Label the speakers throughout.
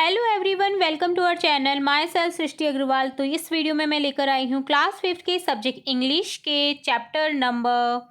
Speaker 1: Hello everyone, welcome to our channel. Myself Srishti Agarwal. तो इस video में मैं लेकर आई हूँ क्लास 5 के सब्जेक्ट इंग्लिश के chapter number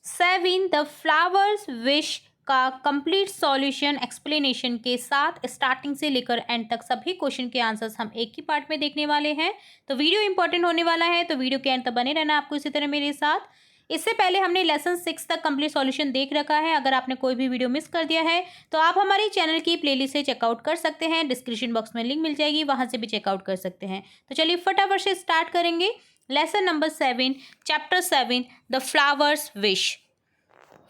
Speaker 1: 7 the flowers wish का कंप्लीट सॉल्यूशन एक्सप्लेनेशन के साथ स्टार्टिंग से लेकर एंड तक सभी क्वेश्चन के आंसर्स हम एक ही पार्ट में देखने वाले हैं। तो वीडियो इंपॉर्टेंट होने वाला है, तो वीडियो के एंड तक बने रहना आपको इसी तरह मेरे साथ। इससे पहले हमने लेसन 6 तक कंप्लीट सॉल्यूशन देख रखा है। अगर आपने कोई भी वीडियो मिस कर दिया है तो आप हमारे चैनल की प्लेलिस्ट से चेकआउट कर सकते हैं। डिस्क्रिप्शन बॉक्स में लिंक मिल जाएगी, वहां से भी चेकआउट कर सकते हैं। तो चलिए फटाफट से स्टार्ट करेंगे। Lesson number 7 chapter 7 the flowers wish,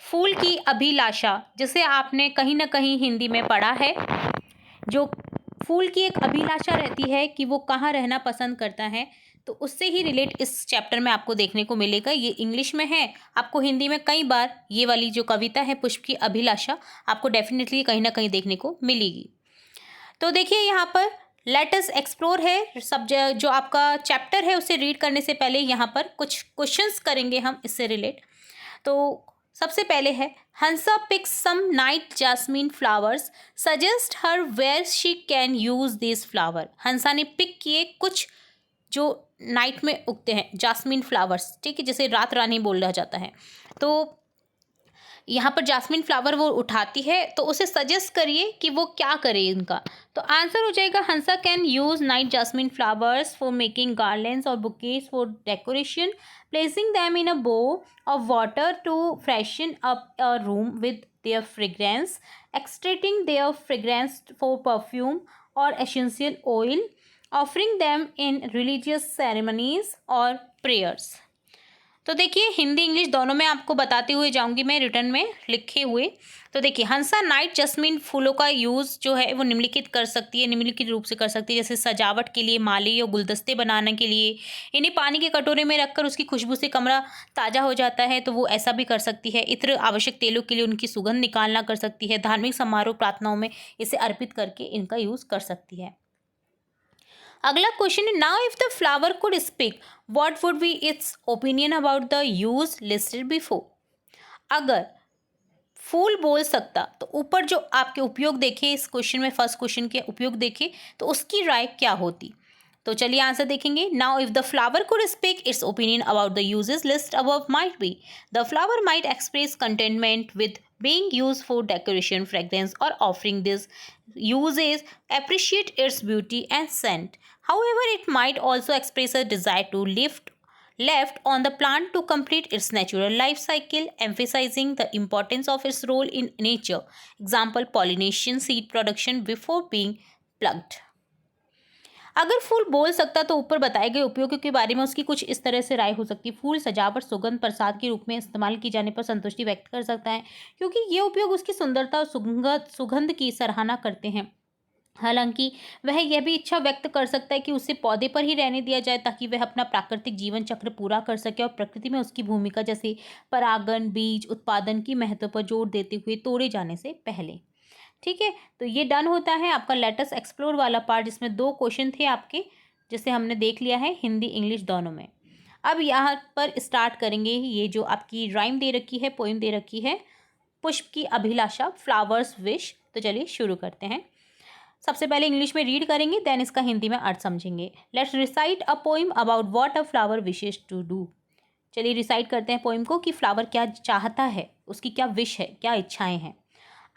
Speaker 1: फूल की अभिलाषा, जिसे आपने कहीं ना कहीं हिंदी में पढ़ा है। जो फूल की एक अभिलाषा रहती है कि वो कहाँ रहना पसंद करता है, तो उससे ही रिलेट इस चैप्टर में आपको देखने को मिलेगा। ये इंग्लिश में है, आपको हिंदी में कई बार ये वाली जो कविता है पुष्प की अभिलाषा आपको डेफिनेटली कहीं ना कहीं देखने को मिलेगी। तो देखिए यहाँ पर लेट अस एक्सप्लोर है सब जो आपका चैप्टर है उसे रीड करने से पहले यहाँ पर कुछ क्वेश्चंस करेंगे हम इससे रिलेट। तो सबसे पहले है Hansa picks some night jasmine flowers, suggest her where she can use this flower. Hansa ने पिक किए कुछ जो नाइट में उगते हैं जास्मीन फ्लावर्स, ठीक है, जैसे रात रानी बोला जाता है। तो यहाँ पर जास्मिन फ्लावर वो उठाती है, तो उसे सजेस्ट करिए कि वो क्या करे इनका। तो आंसर हो जाएगा Hansa can use night jasmine flowers for making garlands और bouquets for decoration, placing them in a bowl of water to freshen up a room with their fragrance, extracting their fragrance for perfume और essential oil, offering them in religious ceremonies और prayers. तो देखिए Hindi English दोनों में आपको बताते हुए जाऊंगी मैं रिटर्न में लिखे हुए। तो देखिए हंसा नाइट जस्मीन फूलों का यूज़ जो है वो निम्नलिखित कर सकती है, निम्नलिखित रूप से कर सकती है, जैसे सजावट के लिए, माले या गुलदस्ते बनाने के लिए, इन्हें पानी के कटोरे में रखकर उसकी खुशबू से कमरा ताज़ा हो जाता है, तो वो ऐसा भी कर सकती है। इत्र आवश्यक तेलों के लिए उनकी सुगंध निकालना कर सकती है। धार्मिक समारोह प्रार्थनाओं में इसे अर्पित करके इनका यूज़ कर सकती है। अगला क्वेश्चन है now if the flower could speak what would be it's opinion about the use listed before. अगर फूल बोल सकता तो ऊपर जो आपके उपयोग देखे इस क्वेश्चन में, फर्स्ट क्वेश्चन के उपयोग देखे तो उसकी राय क्या होती। तो चलिए आंसर देखेंगे। Now if the flower could speak it's opinion about the uses list above might be the flower might express containment with being used for decoration, fragrance or offering this uses, appreciate its beauty and scent. However, it might also express a desire to left on the plant to complete its natural life cycle, emphasizing the importance of its role in nature. Example, pollination, seed production before being plucked. अगर फूल बोल सकता तो ऊपर बताए गए उपयोगों के बारे में उसकी कुछ इस तरह से राय हो सकती है। फूल सजावट, सुगंध, प्रसाद के रूप में इस्तेमाल किए जाने पर संतुष्टि व्यक्त कर सकता है, क्योंकि ये उपयोग उसकी सुंदरता और सुगंध की सराहना करते हैं। हालांकि वह यह भी इच्छा व्यक्त कर सकता है कि उसे पौधे पर ही रहने दिया जाए ताकि वह अपना प्राकृतिक जीवन चक्र पूरा कर सके और प्रकृति में उसकी भूमिका जैसे परागण, बीज उत्पादन की महत्व पर जोर देते हुए तोड़े जाने से पहले। ठीक है, तो ये डन होता है आपका लेटस एक्सप्लोर वाला पार्ट, जिसमें 2 क्वेश्चन थे आपके, जिसे हमने देख लिया है हिंदी इंग्लिश दोनों में। अब यहाँ पर स्टार्ट करेंगे ये जो आपकी राइम दे रखी है, पोइम दे रखी है, पुष्प की अभिलाषा, फ्लावर्स विश। तो चलिए शुरू करते हैं। सबसे पहले इंग्लिश में रीड करेंगे, देन इसका हिंदी में अर्थ समझेंगे। Let's recite a poem about what a flower wishes to do. चलिए रिसाइट करते हैं पोइम को कि फ्लावर क्या चाहता है, उसकी क्या विश है, क्या इच्छाएं हैं।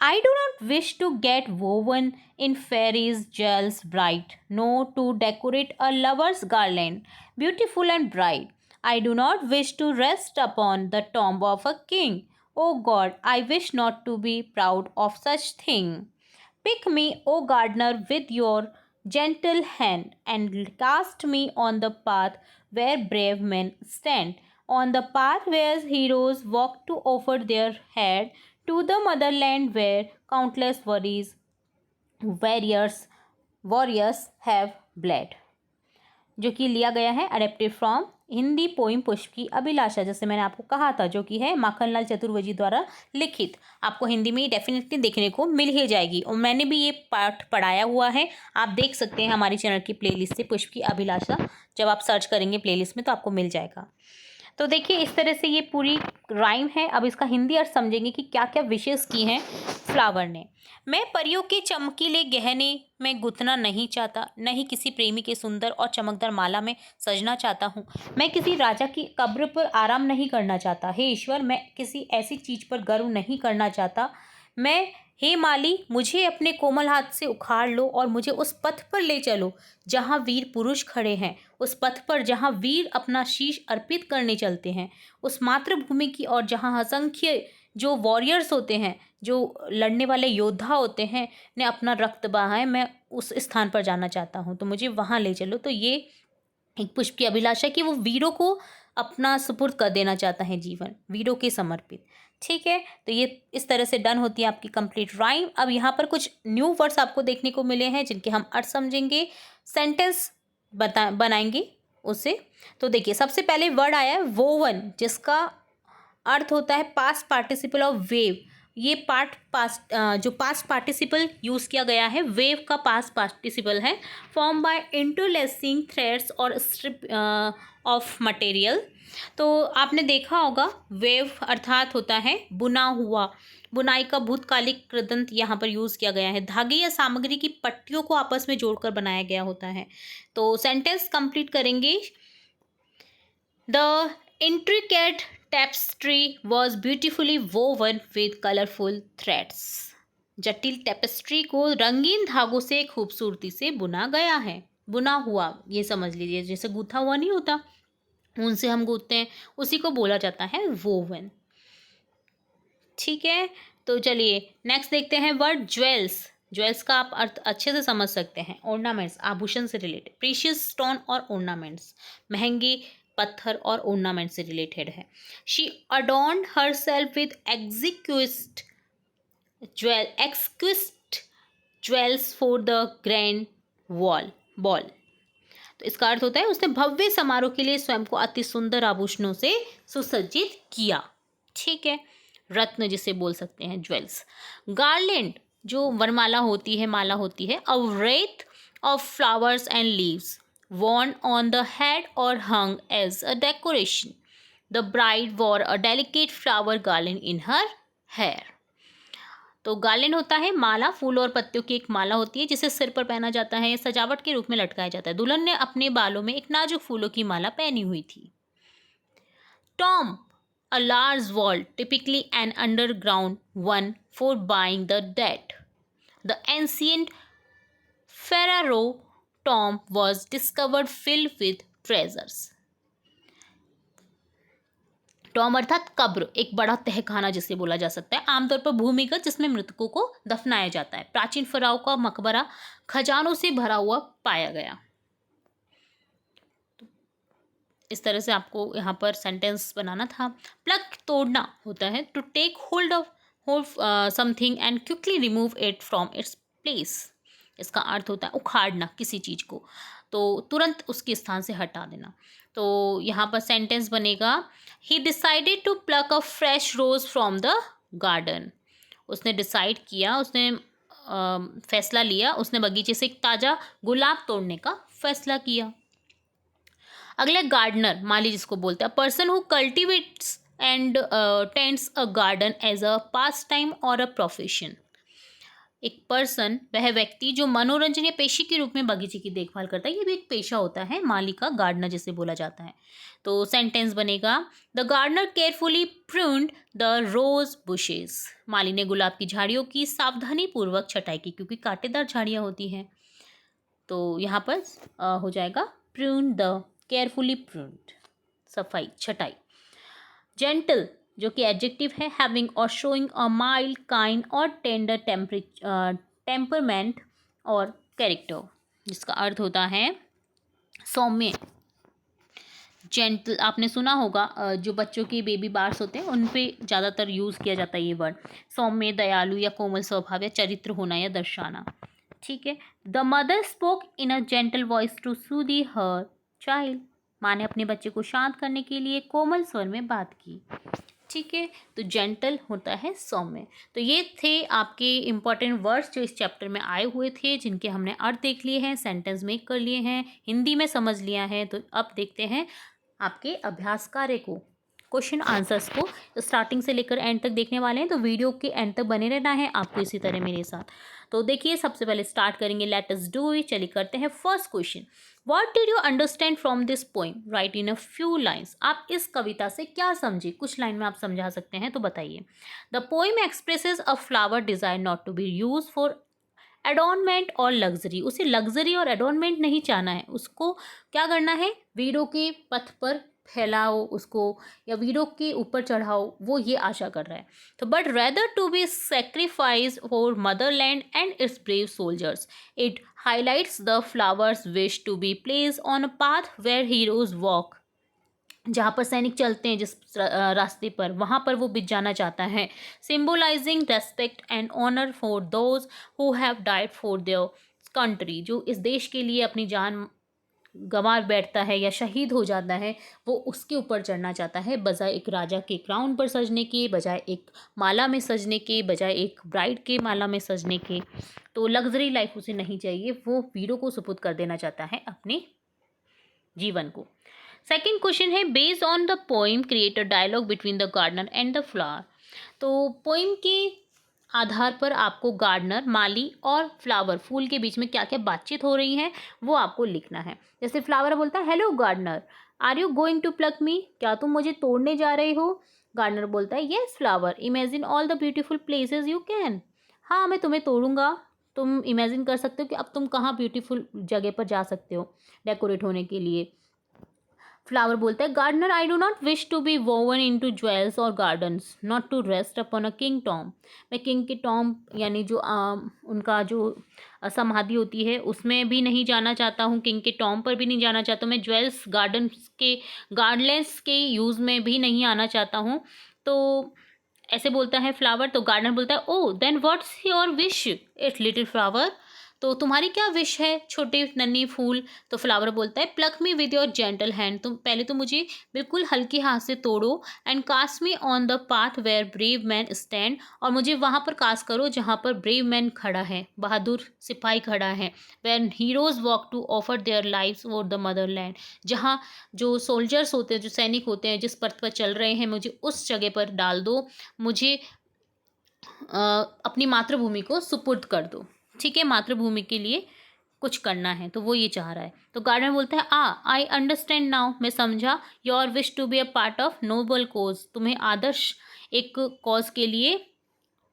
Speaker 1: I do not wish to get woven in fairies' jewels bright, nor to decorate a lover's garland, beautiful and bright. I do not wish to rest upon the tomb of a king. O God, I wish not to be proud of such thing. Pick me, O gardener, with your gentle hand, and cast me on the path where brave men stand, on the path where heroes walk to offer their head to the motherland where countless warriors have bled। जो कि लिया गया है adapted from Hindi poem पुष्प की अभिलाषा, जैसे मैंने आपको कहा था, जो कि है माखनलाल चतुर्वेदी द्वारा लिखित। आपको हिंदी में डेफिनेटली देखने को मिल ही जाएगी और मैंने भी ये पाठ पढ़ाया हुआ है, आप देख सकते हैं हमारी चैनल की प्लेलिस्ट से पुष्प की अभिलाषा। जब आप सर्च करेंगे प्लेलिस्ट में तो आपको मिल जाएगा। तो देखिए इस तरह से ये पूरी राइम है। अब इसका हिंदी अर्थ समझेंगे कि क्या क्या विशेष की हैं फ्लावर ने। मैं परियों के चमकीले गहने में गुथना नहीं चाहता, न ही किसी प्रेमी के सुंदर और चमकदार माला में सजना चाहता हूँ। मैं किसी राजा की कब्र पर आराम नहीं करना चाहता। हे ईश्वर, मैं किसी ऐसी चीज पर गर्व नहीं करना चाहता। मैं हे माली, मुझे अपने कोमल हाथ से उखाड़ लो और मुझे उस पथ पर ले चलो जहाँ वीर पुरुष खड़े हैं, उस पथ पर जहाँ वीर अपना शीश अर्पित करने चलते हैं, उस मातृभूमि की और जहाँ असंख्य जो वॉरियर्स होते हैं, जो लड़ने वाले योद्धा होते हैं, ने अपना रक्त बहाया है। मैं उस स्थान पर जाना चाहता हूँ, तो मुझे वहाँ ले चलो। तो ये एक पुष्प की अभिलाषा कि वो वीरों को अपना सुपुर्द कर देना चाहता है, जीवन वीरों के समर्पित। ठीक है, तो ये इस तरह से डन होती है आपकी कंप्लीट राइम। अब यहाँ पर कुछ न्यू वर्ड्स आपको देखने को मिले हैं जिनके हम अर्थ समझेंगे, सेंटेंस बनाएंगे उससे। तो देखिए सबसे पहले वर्ड आया है वोवन, जिसका अर्थ होता है पास्ट पार्टिसिपल ऑफ वेव। ये जो पास्ट पार्टिसिपल यूज़ किया गया है, वेव का पास्ट पार्टिसिपल है। फॉर्म बाय इंटरलेसिंग थ्रेड्स और स्ट्रिप ऑफ मटेरियल। तो आपने देखा होगा वेव अर्थात होता है बुना हुआ, बुनाई का भूतकालिक कृदंत यहाँ पर यूज़ किया गया है। धागे या सामग्री की पट्टियों को आपस में जोड़कर बनाया गया होता है। तो सेंटेंस कंप्लीट करेंगे। The intricate tapestry was beautifully woven with colorful threads. जटिल टेपेस्ट्री को रंगीन धागों से खूबसूरती से बुना गया है। बुना हुआ ये समझ लीजिए, जैसे गूथा हुआ नहीं होता, उनसे हम गूथते हैं, उसी को बोला जाता है वोवन। ठीक है, तो चलिए नेक्स्ट देखते हैं वर्ड ज्वेल्स। ज्वेल्स का आप अर्थ अच्छे से समझ सकते हैं, ऑर्नामेंट्स, आभूषण से रिलेटेड। प्रीशियस स्टोन और ऑर्नामेंट्स, महंगे पत्थर और ऑर्नामेंट से रिलेटेड है। She adorned herself with exquisite jewels for the grand ball. तो इसका अर्थ होता है उसने भव्य समारोह के लिए स्वयं को अति सुंदर आभूषणों से सुसज्जित किया। ठीक है, रत्न जिसे बोल सकते हैं ज्वेल्स। गार्लैंड जो वरमाला होती है, माला होती है। अ wreath of flowers and leaves worn on the head or hung as a decoration. The bride wore a delicate flower garland in her hair. तो गार्लैंड होता है माला, फूल और पत्तियों की एक माला होती है जिसे सिर पर पहना जाता है, सजावट के रूप में लटकाया जाता है। दुल्हन ने अपने बालों में एक नाजुक फूलों की माला पहनी हुई थी। Tom, a large vault, typically an underground one for buying the dead. The ancient Pharaoh tomb was discovered filled with treasures. Tom अर्थात कब्र, एक बड़ा तहखाना जिसे बोला जा सकता है, आमतौर पर भूमिगत, जिसमें मृतकों को दफनाया जाता है। प्राचीन फराओ का मकबरा खजानों से भरा हुआ पाया गया। इस तरह से आपको यहाँ पर सेंटेंस बनाना था। प्लग तोड़ना होता है, to take hold of something and quickly remove it from its place. इसका अर्थ होता है उखाड़ना किसी चीज़ को, तो तुरंत उसके स्थान से हटा देना। तो यहाँ पर सेंटेंस बनेगा, he decided to pluck a fresh rose from the garden. उसने डिसाइड किया, उसने फैसला लिया, उसने बगीचे से एक ताज़ा गुलाब तोड़ने का फैसला किया। अगला गार्डनर, माली जिसको बोलते हैं, person who cultivates and tends a garden as a pastime और अ प्रोफेशन। एक पर्सन, वह व्यक्ति जो मनोरंजन या पेशे के रूप में बगीचे की देखभाल करता है, ये भी एक पेशा होता है माली का, गार्डनर जिसे बोला जाता है। तो सेंटेंस बनेगा, the gardener carefully pruned the rose bushes. माली ने गुलाब की झाड़ियों की सावधानी पूर्वक छटाई की, क्योंकि कांटेदार झाड़ियाँ होती हैं। तो यहाँ पर हो जाएगा प्रून द, केयरफुली प्रून्ड, सफाई, छटाई। जेंटल जो कि एडजेक्टिव है, हैविंग और शोइंग अ माइल्ड, काइंड और टेंडर टेम्परमेंट और कैरेक्टर, जिसका अर्थ होता है सौम्य। जेंटल आपने सुना होगा, जो बच्चों के बेबी बार्स होते हैं उन पे ज़्यादातर यूज़ किया जाता है ये वर्ड। सौम्य, दयालु या कोमल स्वभाव या चरित्र होना या दर्शाना। ठीक है, the mother spoke in a gentle voice to soothe her child. माँ ने अपने बच्चे को शांत करने के लिए कोमल स्वर में बात की। ठीक है, तो जेंटल होता है सौम्य। तो ये थे आपके इम्पॉर्टेंट वर्ड्स जो इस चैप्टर में आए हुए थे, जिनके हमने अर्थ देख लिए हैं, सेंटेंस मेक कर लिए हैं, हिंदी में समझ लिया है। तो अब देखते हैं आपके अभ्यास कार्य को, क्वेश्चन आंसर्स को स्टार्टिंग से लेकर एंड तक देखने वाले हैं, तो वीडियो के एंड तक बने रहना है आपको इसी तरह मेरे साथ। तो देखिए सबसे पहले स्टार्ट करेंगे, लेट अस डू इट। चलिए करते हैं first question. What did you understand from this poem, right in a few lines. आप इस कविता से क्या समझे, कुछ लाइन में आप समझा सकते हैं तो बताइए। The poem expresses a flower desire not to be use for adornment और लग्जरी। उसे लग्जरी और एडॉर्नमेंट नहीं चाहना है, उसको क्या करना है, वीरों के पथ पर फैलाओ उसको, या वीरों के ऊपर चढ़ाओ, वो ये आशा कर रहा है। तो but rather to be sacrifice for motherland and its brave soldiers. It highlights the flowers wish to be place on a path where heroes walk. जहाँ पर सैनिक चलते हैं जिस रास्ते पर, वहाँ पर वो बिछ जाना चाहता है। Symbolising respect and honour for those who have died for their country. जो इस देश के लिए अपनी जान गंवा बैठता है या शहीद हो जाता है, वो उसके ऊपर चढ़ना चाहता है, बजाय एक राजा के क्राउन पर सजने के, बजाय एक माला में सजने के, बजाय एक ब्राइड के माला में सजने के। तो लग्जरी लाइफ उसे नहीं चाहिए, वो वीरों को सुपुर्द कर देना चाहता है अपने जीवन को। सेकेंड क्वेश्चन है, based on the poem create a dialogue between the gardener and the flower. तो पोइम के आधार पर आपको गार्डनर, माली और फ्लावर, फूल के बीच में क्या क्या बातचीत हो रही है वो आपको लिखना है। जैसे फ्लावर बोलता है, hello gardener, are you going to pluck me, क्या तुम मुझे तोड़ने जा रहे हो। गार्डनर बोलता है, yes flower, imagine all the beautiful places you can. हाँ, मैं तुम्हें तोड़ूंगा, तुम इमेजिन कर सकते हो कि अब तुम कहाँ ब्यूटीफुल जगह पर जा सकते हो डेकोरेट होने के लिए। फ्लावर बोलता है, gardener I do not wish to be woven into jewels और gardens, not to rest upon a king tomb. मैं किंग के टॉम यानी जो उनका जो समाधि होती है उसमें भी नहीं जाना चाहता हूँ, किंग के टॉम पर भी नहीं जाना चाहता हूँ, मैं ज्वेल्स गार्डन्स के गार्डलेंस के यूज़ में भी नहीं आना चाहता हूँ। तो ऐसे बोलता है फ्लावर। तो गार्डनर बोलता है, oh then what's your wish it's little flower. तो तुम्हारी क्या विश है छोटे नन्ही फूल। तो फ्लावर बोलता है, pluck me with your gentle hand, तुम पहले तो मुझे बिल्कुल हल्के हाथ से तोड़ो, and cast me on the path where brave man stand, और मुझे वहाँ पर कास्ट करो जहाँ पर ब्रेव मैन खड़ा है, बहादुर सिपाही खड़ा है। Where heroes walk to offer their lives for the motherland, जहाँ जो सोल्जर्स होते हैं, जो सैनिक होते हैं जिस पथ पर चल रहे हैं, मुझे उस जगह पर डाल दो, मुझे अपनी मातृभूमि को सुपुर्द कर दो। ठीक है, मातृभूमि के लिए कुछ करना है, तो वो ये चाह रहा है। तो गार्डनर बोलता है, आई अंडरस्टैंड नाउ, मैं समझा, your wish to be a part of noble cause, तुम्हें आदर्श एक कॉज के लिए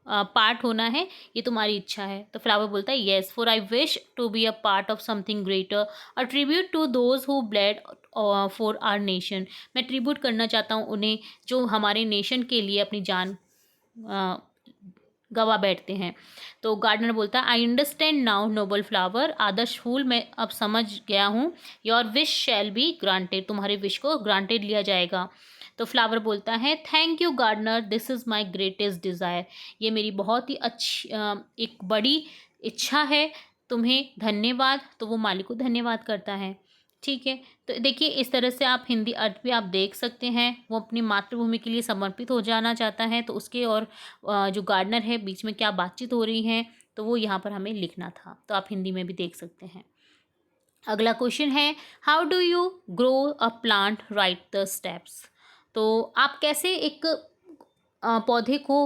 Speaker 1: पार्ट होना है, ये तुम्हारी इच्छा है। तो फ्लावर बोलता है, yes for I wish to be a part of something greater, a tribute to those who bled for our nation. मैं ट्रिब्यूट करना चाहता हूँ उन्हें जो हमारे नेशन के लिए अपनी जान गवा बैठते हैं। तो गार्डनर बोलता है, I understand now noble flower, आदर्श फूल, मैं अब समझ गया हूँ। Your wish shall be granted, तुम्हारे विश को ग्रांटेड लिया जाएगा। तो फ्लावर बोलता है, thank you gardener, this is my greatest desire, ये मेरी बहुत ही अच्छी एक बड़ी इच्छा है, तुम्हें धन्यवाद। तो वो माली को धन्यवाद करता है। ठीक है, तो देखिए इस तरह से आप हिंदी अर्थ भी आप देख सकते हैं। वो अपनी मातृभूमि के लिए समर्पित हो जाना चाहता है, तो उसके और जो गार्डनर है बीच में क्या बातचीत हो रही है, तो वो यहाँ पर हमें लिखना था। तो आप हिंदी में भी देख सकते हैं। अगला क्वेश्चन है, how do you grow a plant, right the steps. तो आप कैसे एक पौधे को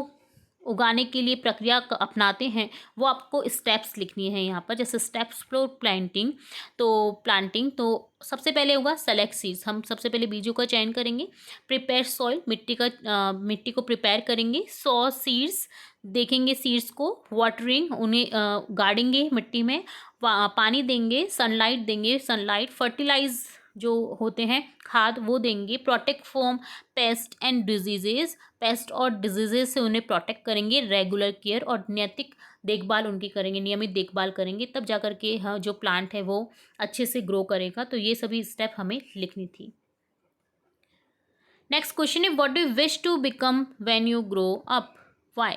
Speaker 1: उगाने के लिए प्रक्रिया अपनाते हैं, वो आपको स्टेप्स लिखनी है यहाँ पर। जैसे स्टेप्स फॉर प्लांटिंग, तो प्लांटिंग, तो सबसे पहले होगा सेलेक्ट सीड्स, हम सबसे पहले बीजों का चयन करेंगे। प्रिपेयर सॉइल, मिट्टी को प्रिपेयर करेंगे। सॉ सीड्स, देखेंगे सीड्स को। वाटरिंग, उन्हें गाड़ेंगे मिट्टी में, पानी देंगे। सनलाइट देंगे, सनलाइट। फर्टिलाइज जो होते हैं खाद, वो देंगे। Protect from paste and diseases, paste और डिजीजेज से उन्हें प्रोटेक्ट करेंगे। रेगुलर केयर, और नैतिक देखभाल उनकी करेंगे, नियमित देखभाल करेंगे, तब जाकर के हाँ जो प्लांट है वो अच्छे से ग्रो करेगा। तो ये सभी स्टेप हमें लिखनी थी। नेक्स्ट क्वेश्चन है, what do you wish to become when you grow up, why.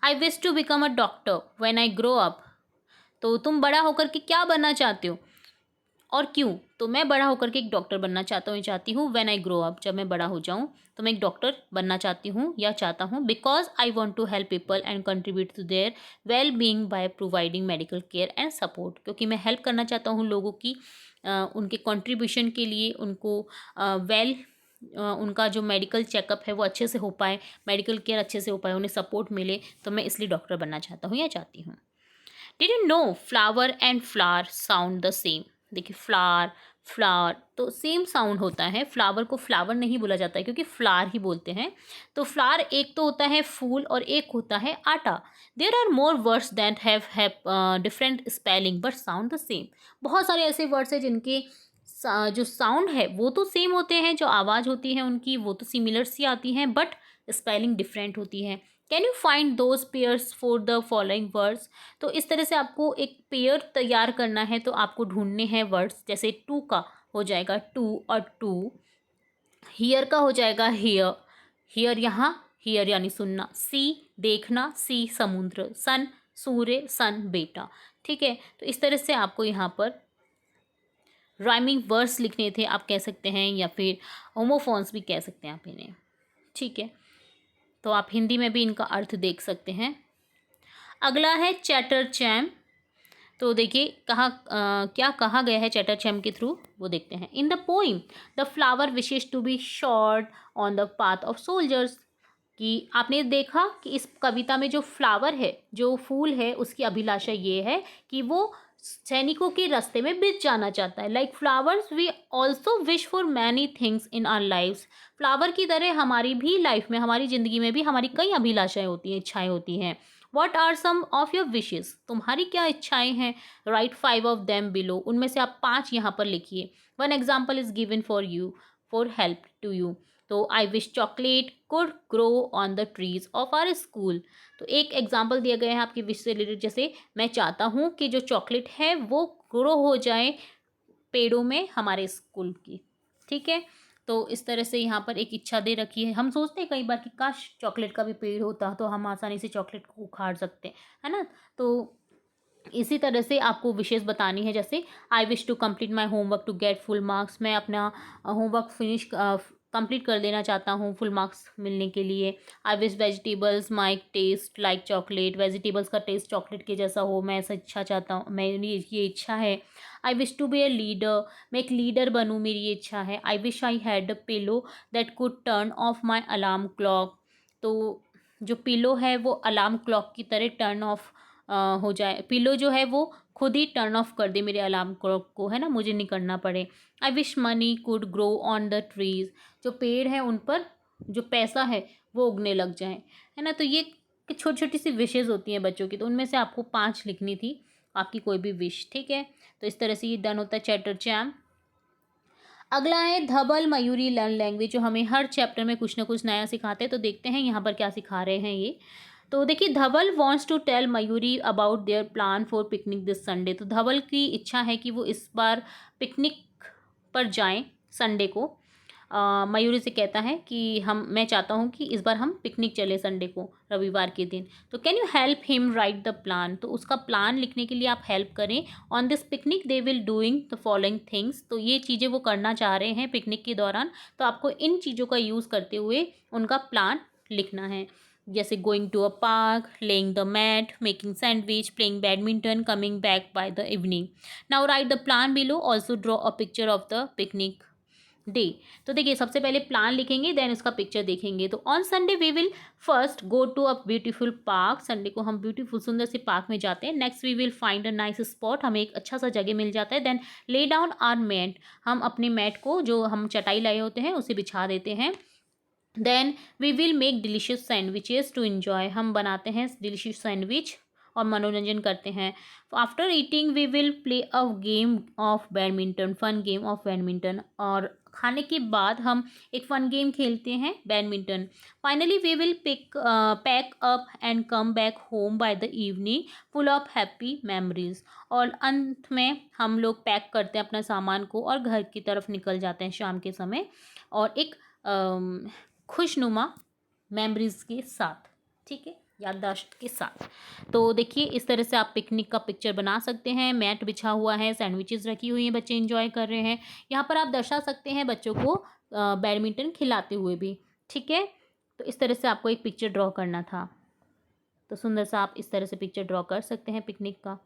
Speaker 1: I wish to become a doctor when I grow up. तो तुम बड़ा होकर के क्या बनना चाहते हो, और क्यों? तो मैं बड़ा होकर के एक डॉक्टर बनना चाहता हूँ, चाहती हूँ। व्हेन आई ग्रो अप, जब मैं बड़ा हो जाऊँ तो मैं एक डॉक्टर बनना चाहती हूँ या चाहता हूँ, because I want to help people and contribute to their well being by providing medical care and support. क्योंकि मैं हेल्प करना चाहता हूँ लोगों की उनके कंट्रीब्यूशन के लिए, उनको उनका जो मेडिकल चेकअप है वो अच्छे से हो पाए, मेडिकल केयर अच्छे से हो पाए, उन्हें सपोर्ट मिले। तो मैं इसलिए डॉक्टर बनना चाहता हूँ या चाहती हूँ। Did you know flower and flower sound the same? देखिए फ्लावर फ्लावर तो सेम साउंड होता है। फ्लावर को फ्लावर नहीं बोला जाता है क्योंकि फ्लावर ही बोलते हैं। तो फ्लावर एक तो होता है फूल और एक होता है आटा। There are more words that have different spelling but sound the same. बहुत सारे ऐसे वर्ड्स हैं जिनके जो साउंड है वो तो सेम होते हैं, जो आवाज़ होती है उनकी वो तो सिमिलर सी आती हैं, बट स्पेलिंग डिफरेंट होती है। Can you find those pairs for the following words? तो इस तरह से आपको एक पेयर तैयार करना है, तो आपको ढूंढने हैं वर्ड्स। जैसे टू का हो जाएगा टू और टू, हियर का हो जाएगा हियर, हियर यहाँ, हियर यानी सुनना, सी देखना, सी समुद्र, सन सूर्य, सन बेटा। ठीक है, तो इस तरह से आपको यहाँ पर राइमिंग वर्ड्स लिखने थे, आप कह सकते हैं, या फिर होमोफोन्स भी कह सकते हैं आप इन्हें। ठीक है, तो आप हिंदी में भी इनका अर्थ देख सकते हैं। अगला है चैटर चैम। तो देखिए क्या कहा गया है चैटर चैम के थ्रू, वो देखते हैं। In the poem the flower wishes to be short on the path of soldiers. कि आपने देखा कि इस कविता में जो फ्लावर है, जो फूल है, उसकी अभिलाषा ये है कि वो सैनिकों के रास्ते में बिछ जाना चाहता है। Like flowers we also wish for many things in our lifes. Flower की तरह हमारी भी लाइफ में, हमारी ज़िंदगी में भी हमारी कई अभिलाषाएं होती हैं, इच्छाएं होती हैं। What are some of your wishes? तुम्हारी क्या इच्छाएं हैं? Right 5 of them below. उनमें से आप 5 यहाँ पर लिखिए। One example is given for you, for help to you. तो I wish chocolate could grow on the trees of our school. तो एक एग्जाम्पल दिया गया है आपकी विश से रिलेटेड। जैसे मैं चाहता हूँ कि जो चॉकलेट है वो ग्रो हो जाए पेड़ों में हमारे स्कूल की। ठीक है, तो इस तरह से यहाँ पर एक इच्छा दे रखी है। हम सोचते हैं कई बार कि काश चॉकलेट का भी पेड़ होता तो हम आसानी से चॉकलेट को उखाड़ सकते, है ना। तो इसी तरह से आपको विशेष बतानी है। जैसे I wish to complete my homework to get full marks. मैं अपना होमवर्क कंप्लीट कर देना चाहता हूँ फुल मार्क्स मिलने के लिए। I wish vegetables my taste like chocolate. Vegetables का टेस्ट चॉकलेट के जैसा हो, मैं ऐसा इच्छा चाहता हूँ, मेरी ये इच्छा है। I wish to be a leader. मैं एक लीडर बनूँ, मेरी ये इच्छा है। I wish I had a pillow that could turn off my alarm clock. तो जो पिलो है वो अलार्म क्लॉक की तरह टर्न ऑफ हो जाए। पिलो जो है वो खुद ही टर्न ऑफ कर दे मेरे अलार्म क्लॉक को, है ना, मुझे नहीं करना पड़े। I wish money could grow on the trees. जो पेड़ है उन पर जो पैसा है वो उगने लग जाए, है ना। तो ये छोटी छोटी सी विशेज़ होती हैं बच्चों की, तो उनमें से आपको 5 लिखनी थी, आपकी कोई भी विश। ठीक है, तो इस तरह से ये डन होता है चैटर चैम। अगला है धबल मयूरी लर्न लैंग्वेज, जो हमें हर चैप्टर में कुछ ना कुछ नया सिखाते हैं। तो देखते हैं यहाँ पर क्या सिखा रहे हैं ये। तो देखिए, Dhaval wants to tell Mayuri about their plan for picnic this Sunday. तो धवल की इच्छा है कि वो इस बार पिकनिक पर जाएं संडे को। मयूरी से कहता है कि मैं चाहता हूँ कि इस बार हम पिकनिक चले संडे को, रविवार के दिन। तो can you help him right the plan? तो उसका प्लान लिखने के लिए आप हेल्प करें। On this picnic they will doing the following things. तो ये चीज़ें वो करना चाह रहे हैं पिकनिक के दौरान, तो आपको इन चीज़ों का यूज़ करते हुए उनका प्लान लिखना है। जैसे going to a park, laying the mat, making sandwich, playing badminton, coming back by the evening. Now write the plan below, also draw a picture of the picnic day. तो देखिए, सबसे पहले प्लान लिखेंगे, then उसका picture देखेंगे। तो on Sunday we will first go to a beautiful park. Sunday को हम ब्यूटीफुल सुंदर से पार्क में जाते हैं। Next we will find a nice spot, हमें एक अच्छा सा जगह मिल जाता है। Then lay down our mat, हम अपने मैट को, जो हम चटाई लाए होते हैं, उसे बिछा देते हैं। Then we will make delicious sandwiches to enjoy, हम बनाते हैं डिलीशियस सैंडविच और मनोरंजन करते हैं। After eating we will play a game of badminton, fun game of badminton. और खाने के बाद हम एक फ़न गेम खेलते हैं, badminton. Finally we will pack up and come back home by the evening full of happy memories. और अंत में हम लोग पैक करते हैं अपना सामान को और घर की तरफ निकल जाते हैं शाम के समय, और एक खुशनुमा मेमोरीज के साथ। ठीक है, याददाश्त के साथ। तो देखिए इस तरह से आप पिकनिक का पिक्चर बना सकते हैं। मैट बिछा हुआ है, सैंडविचेस रखी हुई हैं, बच्चे एंजॉय कर रहे हैं। यहाँ पर आप दर्शा सकते हैं बच्चों को बैडमिंटन खिलाते हुए भी। ठीक है, तो इस तरह से आपको एक पिक्चर ड्रॉ करना था। तो सुंदर सा आप इस तरह से पिक्चर ड्रॉ कर सकते हैं पिकनिक का।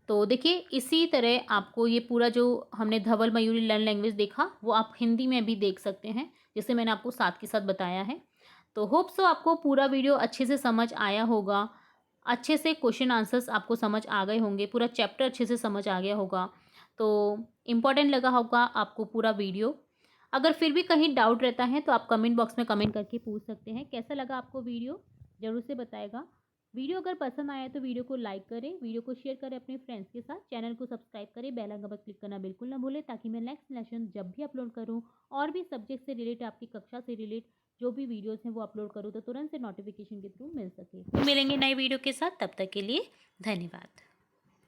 Speaker 1: तो देखिए इसी तरह आपको ये पूरा जो हमने धवल मयूरी लर्न लैंग्वेज देखा वो आप हिंदी में भी देख सकते हैं, जैसे मैंने आपको साथ के साथ बताया है। तो होप सो आपको पूरा वीडियो अच्छे से समझ आया होगा, अच्छे से क्वेश्चन आंसर्स आपको समझ आ गए होंगे, पूरा चैप्टर अच्छे से समझ आ गया होगा। तो इम्पॉर्टेंट लगा होगा आपको पूरा वीडियो। अगर फिर भी कहीं डाउट रहता है तो आप कमेंट बॉक्स में कमेंट करके पूछ सकते हैं। कैसा लगा आपको वीडियो ज़रूर से बताएगा। वीडियो अगर पसंद आया तो वीडियो को लाइक करें, वीडियो को शेयर करें अपने फ्रेंड्स के साथ, चैनल को सब्सक्राइब करें, बेल आइकन पर क्लिक करना बिल्कुल ना भूलें, ताकि मैं नेक्स्ट लेसन जब भी अपलोड करूं और भी सब्जेक्ट से रिलेटेड, आपकी कक्षा से रिलेटेड जो भी वीडियोस हैं वो अपलोड करूं तो तुरंत से नोटिफिकेशन के थ्रू मिल सके। मिलेंगे नए वीडियो के साथ, तब तक के लिए धन्यवाद।